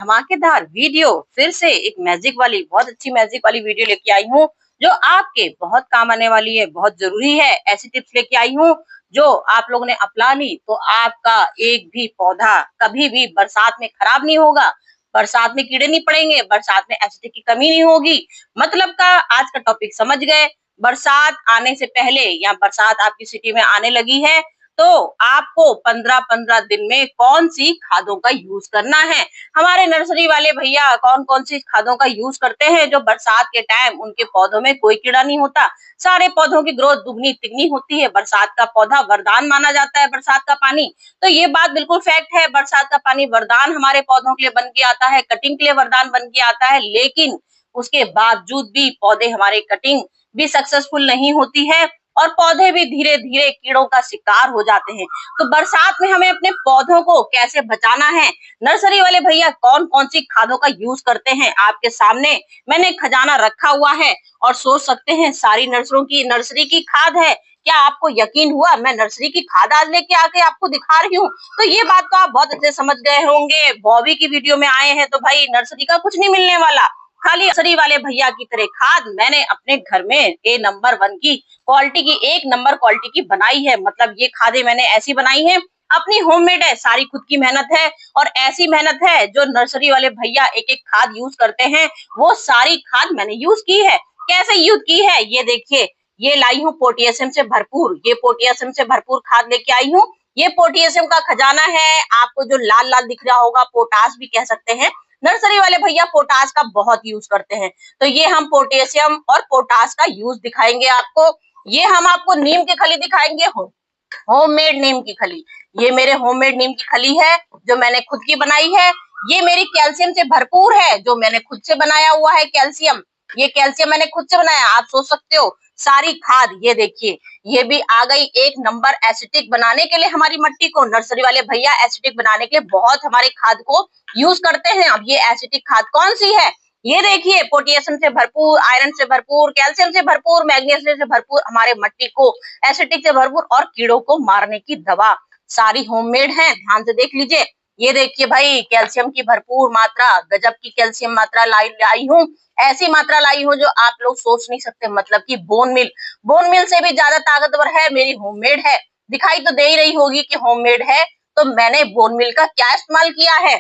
धमाकेदार वीडियो फिर से एक मैजिक वाली बहुत अच्छी मैजिक वाली वीडियो लेके आई हूँ जो आपके बहुत काम आने वाली है। बहुत जरूरी है, ऐसी टिप्स लेके आई हूँ जो आप लोगों ने अपना ली तो आपका एक भी पौधा कभी भी बरसात में खराब नहीं होगा, बरसात में कीड़े नहीं पड़ेंगे, बरसात में एसिड की कमी नहीं होगी। मतलब का आज का टॉपिक समझ गए। बरसात आने से पहले या बरसात आपकी सिटी में आने लगी है तो आपको 15-15 दिन में कौन सी खादों का यूज करना है। हमारे नर्सरी वाले भैया कौन कौन सी खादों का यूज करते हैं जो बरसात के टाइम उनके पौधों में कोई कीड़ा नहीं होता, सारे पौधों की ग्रोथ दुगनी तिगनी होती है। बरसात का पौधा वरदान माना जाता है, बरसात का पानी। तो ये बात बिल्कुल फैक्ट है, बरसात का पानी वरदान हमारे पौधों के लिए बन के आता है, कटिंग के लिए वरदान बन के आता है। लेकिन उसके बावजूद भी पौधे हमारे कटिंग भी सक्सेसफुल नहीं होती है और पौधे भी धीरे धीरे कीड़ों का शिकार हो जाते हैं। तो बरसात में हमें अपने पौधों को कैसे बचाना है, नर्सरी वाले भैया कौन कौन सी खादों का यूज करते हैं, आपके सामने मैंने खजाना रखा हुआ है। और सोच सकते हैं सारी नर्सरी की खाद है। क्या आपको यकीन हुआ मैं नर्सरी की खाद आज लेके आके आपको दिखा रही हूँ? तो ये बात तो आप बहुत अच्छे समझ गए होंगे, बॉबी की वीडियो में आए हैं तो भाई नर्सरी का कुछ नहीं मिलने वाला, खाली नर्सरी वाले भैया की तरह खाद मैंने अपने घर में नंबर 1 की क्वालिटी की, 1 नंबर क्वालिटी की बनाई है। मतलब ये खादें मैंने ऐसी बनाई है, अपनी होममेड है, सारी खुद की मेहनत है और ऐसी मेहनत है जो नर्सरी वाले भैया एक एक खाद यूज करते हैं वो सारी खाद मैंने यूज की है। कैसे यूज की है ये देखिए, ये लाई हूँ पोटेशियम से भरपूर, ये पोटेशियम से भरपूर खाद लेके आई हूँ। ये पोटेशियम का खजाना है, आपको जो लाल लाल दिख रहा होगा पोटास भी कह सकते हैं। नर्सरी वाले भैया पोटास का बहुत यूज करते हैं, तो ये हम पोटेशियम और पोटास का यूज दिखाएंगे आपको। ये हम आपको नीम की खली दिखाएंगे, होममेड नीम की खली। ये मेरे होममेड नीम की खली है जो मैंने खुद की बनाई है। ये मेरी कैल्शियम से भरपूर है जो मैंने खुद से बनाया हुआ है कैल्शियम। ये कैल्शियम मैंने खुद से बनाया, आप सोच सकते हो। सारी खाद ये देखिए, ये भी आ गई 1 नंबर एसिटिक बनाने के लिए हमारी मिट्टी को। नर्सरी वाले भैया एसिटिक बनाने के लिए बहुत हमारे खाद को यूज करते हैं। अब ये एसिटिक खाद कौन सी है ये देखिए, पोटेशियम से भरपूर, आयरन से भरपूर, कैल्शियम से भरपूर, मैग्नीशियम से भरपूर हमारे मिट्टी को, एसिटिक से भरपूर और कीड़ों को मारने की दवा। सारी होममेड है, ध्यान से देख लीजिए। ये देखिए भाई, कैल्शियम की भरपूर मात्रा, गजब की कैल्शियम मात्रा लाई हूँ। ऐसी मात्रा लाई हूँ जो आप लोग सोच नहीं सकते। मतलब कि बोन मिल से भी ज्यादा ताकतवर है, मेरी होममेड है। दिखाई तो दे ही रही होगी कि होममेड है, तो मैंने बोन मिल का क्या इस्तेमाल किया है।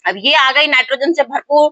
अब ये आ गई नाइट्रोजन से भरपूर,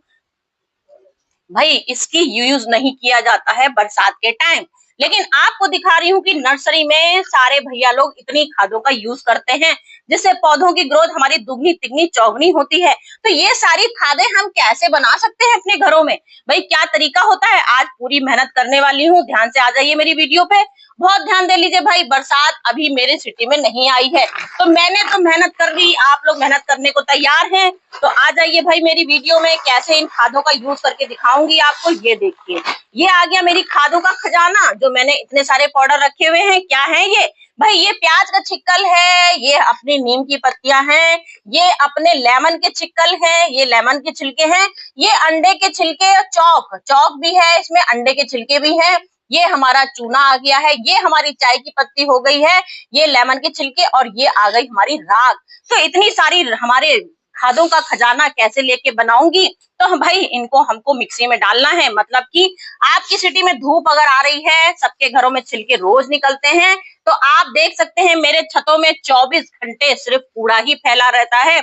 भाई इसकी यूज नहीं किया जाता है बरसात के टाइम, लेकिन आपको दिखा रही हूँ कि नर्सरी में सारे भैया लोग इतनी खादों का यूज करते हैं जिससे पौधों की ग्रोथ हमारी दुगनी तिगनी चौगनी होती है। तो ये सारी खादें हम कैसे बना सकते हैं अपने घरों में, भाई क्या तरीका होता है, आज पूरी मेहनत करने वाली हूँ। ध्यान से आ जाइए मेरी वीडियो पे, बहुत ध्यान दे लीजिए भाई। बरसात अभी मेरे सिटी में नहीं आई है तो मैंने तो मेहनत कर ली, आप लोग मेहनत करने को तैयार हैं तो आ जाइए भाई मेरी वीडियो में, कैसे इन खादों का यूज करके दिखाऊंगी आपको। ये देखिए, ये आ गया मेरी खादों का खजाना जो मैंने इतने सारे पाउडर रखे हुए हैं। क्या है ये भाई, ये प्याज का छिक्कल है, ये अपनी नीम की पत्तियां हैं, ये अपने लेमन के छिक्कल हैं, ये लेमन के छिलके हैं, ये अंडे के छिलके, चौक भी है इसमें, अंडे के छिलके भी हैं, ये हमारा चूना आ गया है, ये हमारी चाय की पत्ती हो गई है, ये लेमन के छिलके और ये आ गई हमारी राख। तो इतनी सारी हमारे खादों का खजाना कैसे लेके बनाऊंगी, तो भाई इनको हमको मिक्सी में डालना है। मतलब कि आपकी सिटी में धूप अगर आ रही है, सबके घरों में छिलके रोज निकलते हैं, तो आप देख सकते हैं मेरे छतों में 24 घंटे सिर्फ कूड़ा ही फैला रहता है।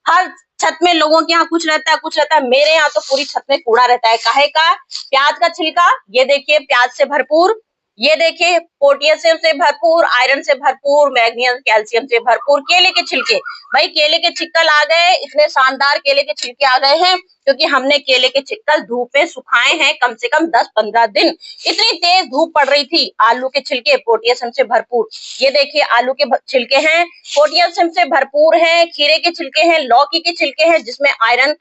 हर छत में लोगों के यहाँ कुछ रहता है कुछ रहता है, मेरे यहाँ तो पूरी छत में कूड़ा रहता है। काहे का, प्याज का छिलका, ये देखिए प्याज से भरपूर, ये देखिए पोटेशियम से भरपूर, आयरन से भरपूर, मैग्नीशियम कैल्शियम से भरपूर, केले के छिलके, भाई केले के छिक्कल आ गए, इतने शानदार केले के छिलके आ गए हैं क्योंकि हमने केले के छिक्कल धूप में सुखाए हैं कम से कम 10-15 दिन। इतनी तेज धूप पड़ रही थी। आलू के छिलके पोटेशियम से भरपूर, ये देखिए आलू के छिलके हैं, पोटेशियम से भरपूर हैं, खीरे के छिलके हैं, लौकी के छिलके हैं जिसमें आयरन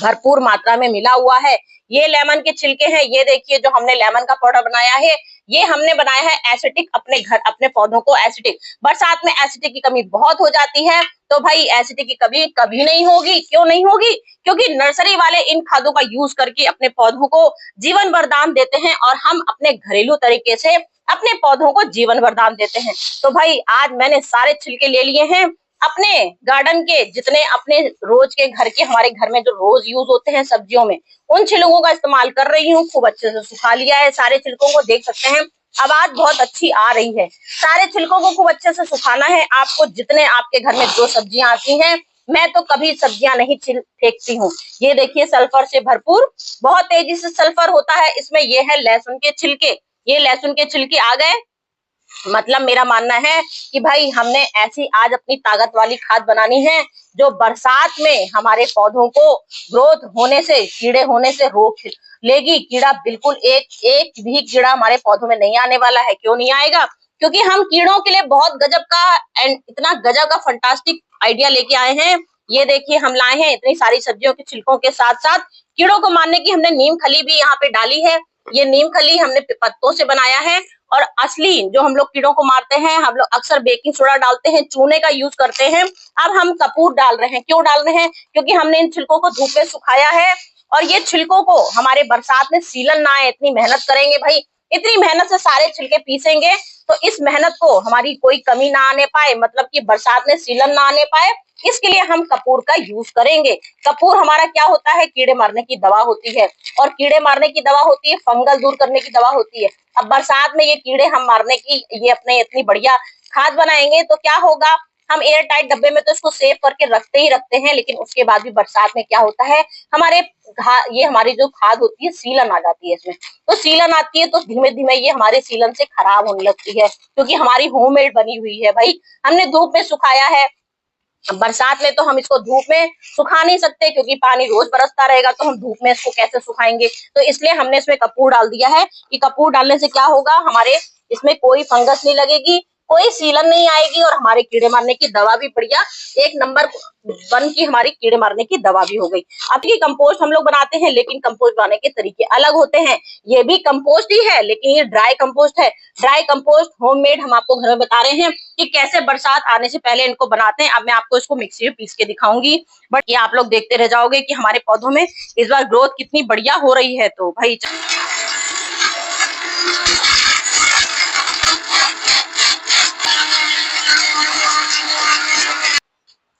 भरपूर मात्रा में मिला हुआ है, ये लेमन के छिलके हैं, ये देखिए जो हमने लेमन का पाउडर बनाया है, ये हमने बनाया है एसिटिक, अपने घर अपने पौधों को एसिटिक। बरसात में एसिटिक की कमी बहुत हो जाती है, तो भाई एसिटिक की कमी कभी नहीं होगी। क्यों नहीं होगी, क्योंकि नर्सरी वाले इन खादों का यूज करके अपने पौधों को जीवन वरदान देते हैं और हम अपने घरेलू तरीके से अपने पौधों को जीवन वरदान देते हैं। तो भाई आज मैंने सारे छिलके ले लिए हैं, अपने गार्डन के जितने अपने रोज के घर के हमारे घर में जो रोज यूज होते हैं सब्जियों में, उन छिलकों का इस्तेमाल कर रही हूँ। खूब अच्छे से सुखा लिया है, सारे छिलकों को देख सकते हैं, आवाज बहुत अच्छी आ रही है। सारे छिलकों को खूब अच्छे से सुखाना है आपको। जितने आपके घर में जो सब्जियां आती हैं, मैं तो कभी सब्जियां नहीं फेंकती हूँ। ये देखिए सल्फर से भरपूर, बहुत तेजी से सल्फर होता है इसमें। ये है लहसुन के छिलके, ये लहसुन के छिलके आ गए। मतलब मेरा मानना है कि भाई हमने ऐसी आज अपनी ताकत वाली खाद बनानी है जो बरसात में हमारे पौधों को ग्रोथ होने से, कीड़े होने से रोक लेगी। कीड़ा बिल्कुल एक भी कीड़ा हमारे पौधों में नहीं आने वाला है। क्यों नहीं आएगा? क्योंकि हम कीड़ों के लिए बहुत गजब का एंड इतना गजब का फंटास्टिक आइडिया लेके आए हैं। ये देखिए हम लाए हैं इतनी सारी सब्जियों के छिलकों के साथ साथ कीड़ों को मारने की हमने नीम खली भी यहाँ पे डाली है। ये नीम खली हमने पत्तों से बनाया है। और असली जो हम लोग कीड़ों को मारते हैं, हम लोग अक्सर बेकिंग सोडा डालते हैं, चूने का यूज करते हैं। अब हम कपूर डाल रहे हैं। क्यों डाल रहे हैं? क्योंकि हमने इन छिलकों को धूप में सुखाया है और ये छिलकों को हमारे बरसात में सीलन ना आए, इतनी मेहनत करेंगे भाई, इतनी मेहनत से सारे छिलके पीसेंगे तो इस मेहनत को हमारी कोई कमी ना आने पाए, मतलब कि बरसात में सीलन ना आने पाए, इसके लिए हम कपूर का यूज करेंगे। कपूर हमारा क्या होता है? कीड़े मारने की दवा होती है। और कीड़े मारने की दवा होती है, फंगस दूर करने की दवा होती है। अब बरसात में ये कीड़े हम मारने की ये अपने इतनी बढ़िया खाद बनाएंगे तो क्या होगा? हम एयर टाइट डब्बे में तो इसको सेव करके रखते ही रखते हैं, लेकिन उसके बाद भी बरसात में क्या होता है, हमारे ये हमारी जो खाद होती है सीलन आ जाती है इसमें। तो सीलन आती है तो धीमे धीमे ये हमारे सीलन से खराब होने लगती है, क्योंकि हमारी होममेड बनी हुई है भाई। हमने धूप में सुखाया है। बरसात में तो हम इसको धूप में सुखा नहीं सकते, क्योंकि पानी रोज बरसता रहेगा तो हम धूप में इसको कैसे सुखाएंगे। तो इसलिए हमने इसमें कपूर डाल दिया है कि कपूर डालने से क्या होगा, हमारे इसमें कोई फंगस नहीं लगेगी, कोई सीलन नहीं आएगी और हमारे कीड़े मारने की दवा भी बढ़िया एक नंबर 1 की हमारी कीड़े मारने की दवा भी हो गई। अब ये कंपोस्ट हम लोग बनाते हैं, लेकिन कंपोस्ट बनाने के तरीके अलग होते हैं। ये भी कंपोस्ट ही है, लेकिन ये ड्राई कंपोस्ट है। ड्राई कंपोस्ट होममेड हम आपको घर में बता रहे हैं कि कैसे बरसात आने से पहले इनको बनाते हैं। अब मैं आपको इसको मिक्सी में पीस के दिखाऊंगी, बट ये आप लोग देखते रह जाओगे कि हमारे पौधों में इस बार ग्रोथ कितनी बढ़िया हो रही है। तो भाई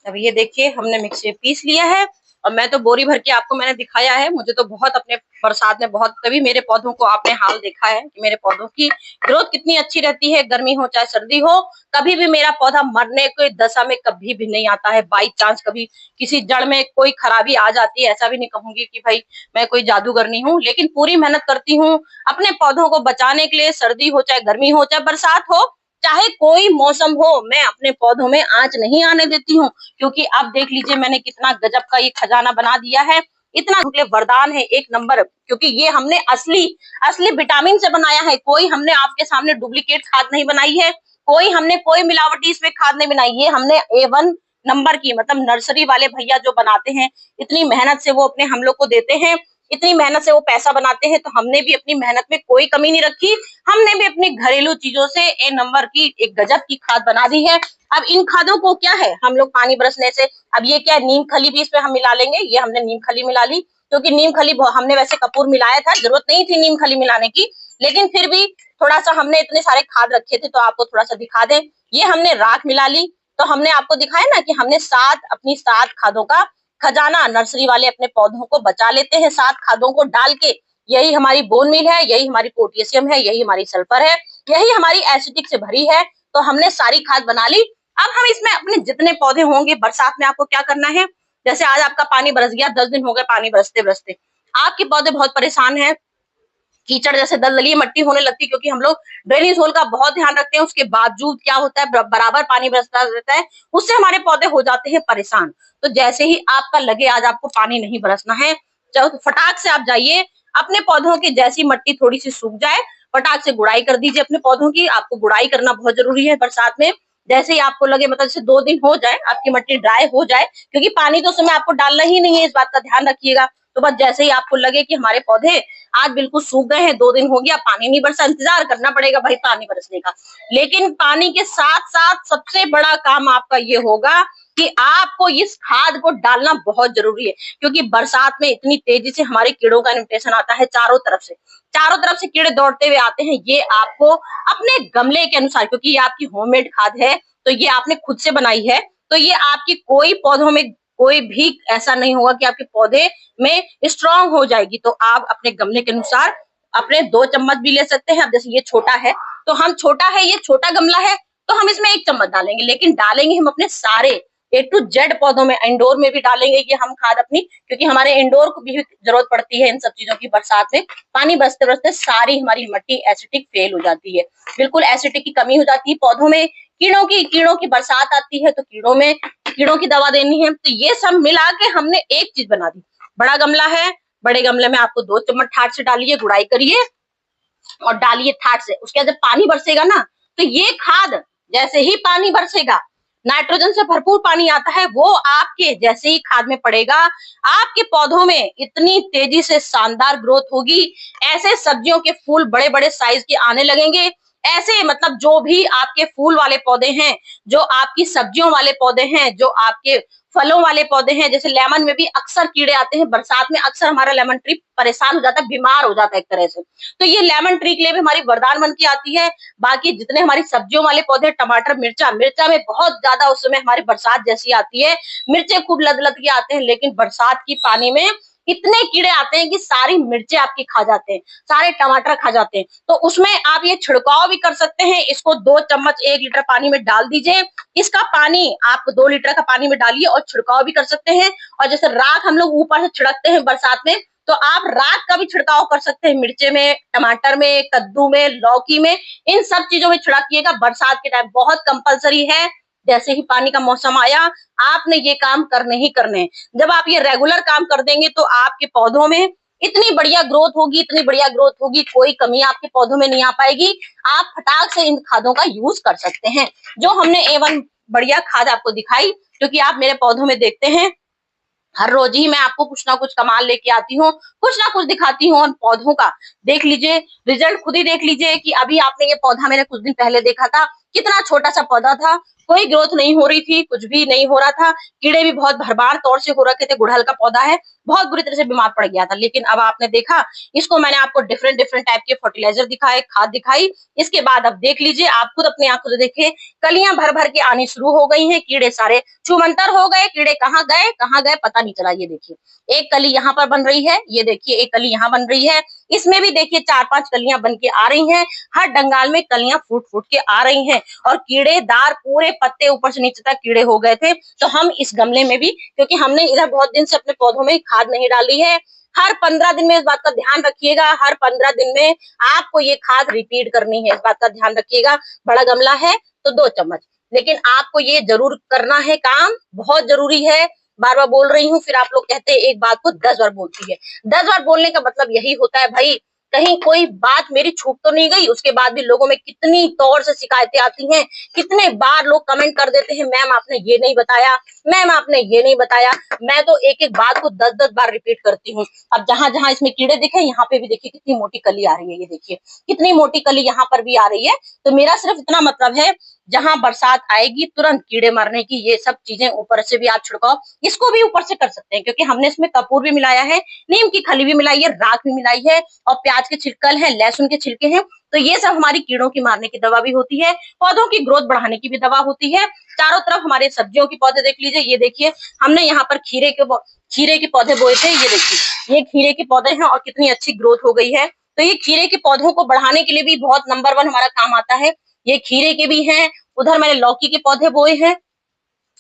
अब ये देखिए हमने मिक्सी में पीस लिया है और मैं तो बोरी भर के आपको मैंने दिखाया है। मुझे तो बहुत अपने बरसात में बहुत, कभी मेरे पौधों को आपने हाल देखा है कि मेरे पौधों की ग्रोथ कितनी अच्छी रहती है, गर्मी हो चाहे सर्दी हो, कभी भी मेरा पौधा मरने की दशा में कभी भी नहीं आता है। बाई चांस कभी किसी जड़ में कोई खराबी आ जाती है, ऐसा भी नहीं कहूंगी कि भाई मैं कोई जादूगरनी हूँ, लेकिन पूरी मेहनत करती हूँ अपने पौधों को बचाने के लिए। सर्दी हो चाहे गर्मी हो चाहे बरसात हो, चाहे कोई मौसम हो, मैं अपने पौधों में आंच नहीं आने देती हूँ। क्योंकि अब देख लीजिए मैंने कितना गजब का ये खजाना बना दिया है, इतना वरदान है एक नंबर। क्योंकि ये हमने असली विटामिन से बनाया है। कोई हमने आपके सामने डुप्लीकेट खाद नहीं बनाई है, कोई मिलावटी इसमें खाद नहीं बनाई। ये हमने A1 नंबर की, मतलब नर्सरी वाले भैया जो बनाते हैं, इतनी मेहनत से वो अपने हम लोग को देते हैं, इतनी मेहनत से वो पैसा बनाते हैं, तो हमने भी अपनी मेहनत में कोई कमी नहीं रखी। हमने भी अपनी घरेलू चीजों से A नंबर की एक गजब की खाद बना दी है। अब इन खादों को क्या है, हम लोग पानी बरसने से, अब ये क्या है, नीम खली भी इसमें हम मिला लेंगे। ये हमने नीम खली मिला ली, क्योंकि नीम खली हमने वैसे कपूर मिलाया था, जरूरत नहीं थी नीम खली मिलाने की, लेकिन फिर भी थोड़ा सा हमने इतने सारे खाद रखे थे तो आपको थोड़ा सा दिखा दें। ये हमने राख मिला ली, तो हमने आपको दिखाया ना कि हमने अपनी 7 खादों का खजाना नर्सरी वाले अपने पौधों को बचा लेते हैं 7 खादों को डाल के। यही हमारी बोन मील है, यही हमारी पोटेशियम है, यही हमारी सल्फर है, यही हमारी एसिडिक से भरी है। तो हमने सारी खाद बना ली। अब हम इसमें अपने जितने पौधे होंगे बरसात में, आपको क्या करना है, जैसे आज आपका पानी बरस गया, 10 दिन हो गए पानी बरसते बरसते, आपके पौधे बहुत परेशान है, कीचड़ जैसे दलदली मट्टी होने लगती है, क्योंकि हम लोग ड्रेनेज होल का बहुत ध्यान रखते हैं। उसके बावजूद क्या होता है, बराबर पानी बरसता रहता है, उससे हमारे पौधे हो जाते हैं परेशान। तो जैसे ही आपका लगे आज आपको पानी नहीं बरसना है, तो फटाक से आप जाइए अपने पौधों की, जैसी मट्टी थोड़ी सी सूख जाए फटाक से गुड़ाई कर दीजिए अपने पौधों की। आपको गुड़ाई करना बहुत जरूरी है बरसात में। जैसे ही आपको लगे, मतलब जैसे 2 दिन हो जाए, आपकी मट्टी ड्राई हो जाए, क्योंकि पानी तो उस समय आपको डालना ही नहीं है, इस बात का ध्यान रखिएगा। तो बस जैसे ही आपको लगे कि हमारे पौधे आज बिल्कुल सूख गए हैं, 2 दिन हो गया पानी नहीं बरसा, इंतजार करना पड़ेगा भाई पानी बरसने का। लेकिन पानी के साथ साथ सबसे बड़ा काम आपका ये होगा कि आपको इस खाद को डालना बहुत जरूरी है, क्योंकि बरसात में इतनी तेजी से हमारे कीड़ों का इन्फेक्शन आता है, चारों तरफ से कीड़े दौड़ते हुए आते हैं। ये आपको अपने गमले के अनुसार, क्योंकि ये आपकी होममेड खाद है, तो ये आपने खुद से बनाई है, तो ये आपकी कोई पौधों में कोई भी ऐसा नहीं होगा कि आपके पौधे में स्ट्रांग हो जाएगी। तो आप अपने गमले के अनुसार अपने 2 चम्मच भी ले सकते हैं। अब जैसे ये छोटा है तो हम छोटा है, ये छोटा गमला है तो हम इसमें 1 चम्मच डालेंगे, लेकिन डालेंगे हम अपने सारे A to Z पौधों में, इंडोर में भी डालेंगे ये हम खाद अपनी, क्योंकि हमारे इंडोर को भी जरूरत पड़ती है इन सब चीजों की। बरसात में पानी बरसते बरसते सारी हमारी मिट्टी एसिडिक फेल हो जाती है, बिल्कुल एसिडिक की कमी हो जाती है पौधों में। कीड़ों की बरसात आती है तो कीड़ों की दवा देनी है। तो ये सब मिला के हमने एक चीज बना दी। बड़ा गमला है, बड़े गमले में आपको 2 चम्मच ठाट से डालिए, गुड़ाई करिए और डालिए ठाट से। उसके बाद जब पानी बरसेगा ना तो ये खाद जैसे ही पानी बरसेगा, नाइट्रोजन से भरपूर पानी आता है, वो आपके जैसे ही खाद में पड़ेगा, आपके पौधों में इतनी तेजी से शानदार ग्रोथ होगी। ऐसे सब्जियों के फूल बड़े बड़े साइज के आने लगेंगे। ऐसे मतलब जो भी आपके फूल वाले पौधे हैं, जो आपकी सब्जियों वाले पौधे हैं, जो आपके फलों वाले पौधे हैं, जैसे लेमन में भी अक्सर कीड़े आते हैं। बरसात में अक्सर हमारा लेमन ट्री परेशान हो जाता है, बीमार हो जाता है एक तरह से। तो ये लेमन ट्री के लिए भी हमारी वरदान बन के आती है। बाकी जितने हमारी सब्जियों वाले पौधे, टमाटर, मिर्चा में बहुत ज्यादा उस समय हमारी बरसात जैसी आती है, मिर्चे खूब लद लद के आते हैं, लेकिन बरसात की पानी में इतने कीड़े आते हैं कि सारी मिर्चे आपकी खा जाते हैं, सारे टमाटर खा जाते हैं। तो उसमें आप ये छिड़काव भी कर सकते हैं। इसको 2 चम्मच 1 लीटर पानी में डाल दीजिए। इसका पानी आप 2 लीटर का पानी में डालिए और छिड़काव भी कर सकते हैं। और जैसे राख हम लोग ऊपर से छिड़कते हैं बरसात में, तो आप राख का भी छिड़काव कर सकते हैं। मिर्चे में, टमाटर में, कद्दू में, लौकी में, इन सब चीजों में छिड़किएगा। बरसात के टाइम बहुत कंपलसरी है। जैसे ही पानी का मौसम आया, आपने ये काम करने ही करने। जब आप ये रेगुलर काम कर देंगे तो आपके पौधों में इतनी बढ़िया ग्रोथ होगी, इतनी बढ़िया ग्रोथ होगी, कोई कमी आपके पौधों में नहीं आ पाएगी। आप फटाक से इन खादों का यूज कर सकते हैं। जो हमने A1 बढ़िया खाद आपको दिखाई, क्योंकि आप मेरे पौधों में देखते हैं हर रोज ही मैं आपको कुछ ना कुछ कमाल लेके आती हूँ, कुछ ना कुछ दिखाती हूँ। और पौधों का देख लीजिए, रिजल्ट खुद ही देख लीजिए कि अभी आपने ये पौधा मैंने कुछ दिन पहले देखा था, कितना छोटा सा पौधा था, कोई ग्रोथ नहीं हो रही थी, कुछ भी नहीं हो रहा था, कीड़े भी बहुत भरमार तौर से हो रखे थे, गुड़हल का पौधा है, बहुत बुरी तरह से बीमार पड़ गया था। लेकिन अब आपने देखा, इसको मैंने आपको डिफरेंट डिफरेंट टाइप के फर्टिलाइजर दिखाए, खाद दिखाई। इसके बाद अब देख लीजिए, आप खुद अपनी आंखों से देखे, कलियां भर भर के आनी शुरू हो गई हैं, कीड़े सारे छूमंतर हो गए। कीड़े कहाँ गए पता नहीं चला। ये देखिए एक कली यहाँ पर बन रही है, ये देखिए एक कली यहाँ बन रही है, इसमें भी देखिए 4-5 कलियां बन के आ रही हैं। हर डंगाल में कलियां फूट फूट के आ रही हैं और कीड़ेदार पूरे पत्ते ऊपर से नीचे तक कीड़े हो गए थे। तो हम इस गमले में भी, क्योंकि हमने इधर बहुत दिन से अपने पौधों में खाद नहीं डाली है, हर 15 दिन में इस बात का ध्यान रखिएगा, हर 15 दिन में आपको ये खाद रिपीट करनी है, इस बात का ध्यान रखिएगा। बड़ा गमला है तो 2 चम्मच, लेकिन आपको ये जरूर करना है, काम बहुत जरूरी है। बार बार बोल रही हूँ, फिर आप लोग कहते हैं एक बात को 10 बार बोलती है। 10 बार बोलने का मतलब यही होता है भाई, कहीं कोई बात मेरी छूट तो नहीं गई। उसके बाद भी लोगों में कितनी तौर से शिकायतें आती हैं, कितने बार लोग कमेंट कर देते हैं, मैम आपने ये नहीं बताया, मैम आपने ये नहीं बताया। मैं तो एक एक बात को 10-10 बार रिपीट करती हूँ। अब जहां जहां इसमें कीड़े दिखे, यहाँ पे भी देखिए कितनी मोटी कली आ रही है, ये देखिए कितनी मोटी कली यहाँ पर भी आ रही है। तो मेरा सिर्फ इतना मतलब है, जहां बरसात आएगी तुरंत कीड़े मरने की ये सब चीजें ऊपर से भी आप छिड़काओ। इसको भी ऊपर से कर सकते हैं, क्योंकि हमने इसमें कपूर भी मिलाया है, नीम की खली भी मिलाई है, राख भी मिलाई है, और प्याज के छिलकल है, लहसुन के छिलके हैं। तो ये सब हमारी कीड़ों की मारने की दवा भी होती है, पौधों की ग्रोथ बढ़ाने की भी दवा होती है। चारों तरफ हमारे सब्जियों के पौधे देख लीजिए, ये देखिए हमने यहाँ पर खीरे के पौधे बोए थे, ये देखिए ये खीरे के पौधे हैं और कितनी अच्छी ग्रोथ हो गई है। तो ये खीरे के पौधों को बढ़ाने के लिए भी बहुत नंबर 1 हमारा काम आता है। ये खीरे के भी हैं, उधर मैंने लौकी के पौधे बोए हैं,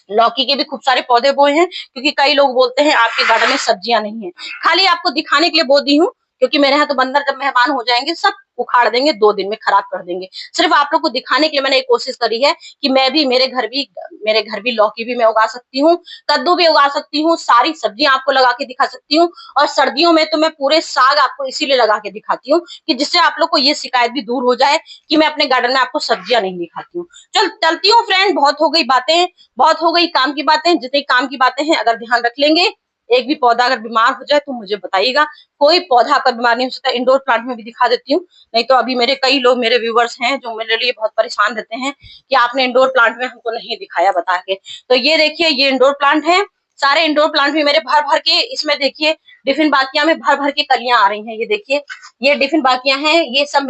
लौकी के भी खूब सारे पौधे बोए हैं, क्योंकि कई लोग बोलते हैं आपके गार्डन में सब्जियां नहीं है। खाली आपको दिखाने के लिए बो दी हूँ, क्योंकि मेरे यहाँ तो बंदर जब मेहमान हो जाएंगे सब उखाड़ देंगे, 2 दिन में खराब कर देंगे। सिर्फ आप लोग को दिखाने के लिए मैंने एक कोशिश करी है कि मैं भी मेरे घर भी लौकी भी मैं उगा सकती हूँ, कद्दू भी उगा सकती हूँ, सारी सब्जियां आपको लगा के दिखा सकती हूँ। और सर्दियों में तो मैं पूरे साग आपको इसीलिए लगा के दिखाती हूँ कि जिससे आप लोग को ये शिकायत भी दूर हो जाए कि मैं अपने गार्डन में आपको सब्जियां नहीं दिखाती हूँ। चलती हूँ फ्रेंड, बहुत हो गई बातें, बहुत हो गई काम की बातें। जितनी काम की बातें हैं अगर ध्यान रख लेंगे, एक भी पौधा अगर बीमार हो जाए तो मुझे बताइएगा। कोई पौधा आपका बीमार नहीं हो सकता। इंडोर प्लांट में भी दिखा देती हूँ, नहीं तो अभी मेरे कई लोग, मेरे व्यूवर्स हैं जो मेरे लिए बहुत परेशान रहते हैं कि आपने इंडोर प्लांट में हमको नहीं दिखाया बता के। तो ये देखिए ये इंडोर प्लांट है, सारे इंडोर प्लांट भी मेरे भर भर के, इसमें देखिए डिफिन बाकिया में भर भर के कलियां आ रही हैं। ये देखिए ये डिफिन बाकियां हैं, ये सब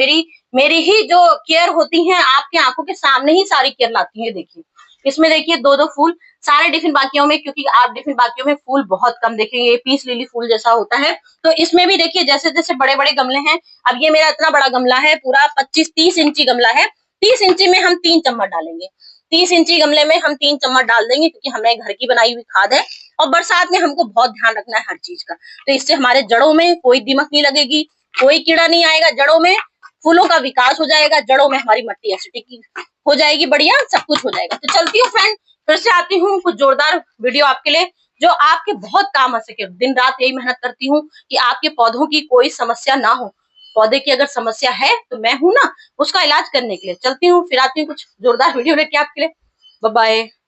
मेरी ही जो केयर होती है, आपकी आंखों के सामने ही सारी केयर लाती है। देखिए इसमें देखिए 2-2 फूल, सारे डिफिन बाकियों में, क्योंकि आप डिफिन बाकियों में फूल बहुत कम देखेंगे, ये पीस लिली फूल जैसा होता है। तो इसमें भी देखिए जैसे जैसे बड़े बड़े गमले हैं, अब ये मेरा इतना बड़ा गमला है, पूरा 25-30 इंची गमला है, 30 इंची में हम 3 चम्मच डालेंगे। 30 इंची गमले में हम 3 चम्मच डाल देंगे, क्योंकि हमें घर की बनाई हुई खाद है। और बरसात में हमको बहुत ध्यान रखना है हर चीज का, तो इससे हमारे जड़ों में कोई दीमक नहीं लगेगी, कोई कीड़ा नहीं आएगा जड़ों में, फूलों का विकास हो जाएगा, जड़ों में हमारी मट्टी एसिडिक हो जाएगी, बढ़िया सब कुछ हो जाएगा। तो चलती हूँ फ्रेंड, फिर से आती हूँ कुछ जोरदार वीडियो आपके लिए, जो आपके बहुत काम आ सके। दिन रात यही मेहनत करती हूँ कि आपके पौधों की कोई समस्या ना हो। पौधे की अगर समस्या है तो मैं हूं ना उसका इलाज करने के लिए। चलती हूँ, फिर आती हूँ कुछ जोरदार वीडियो लेके आपके लिए। Bye bye.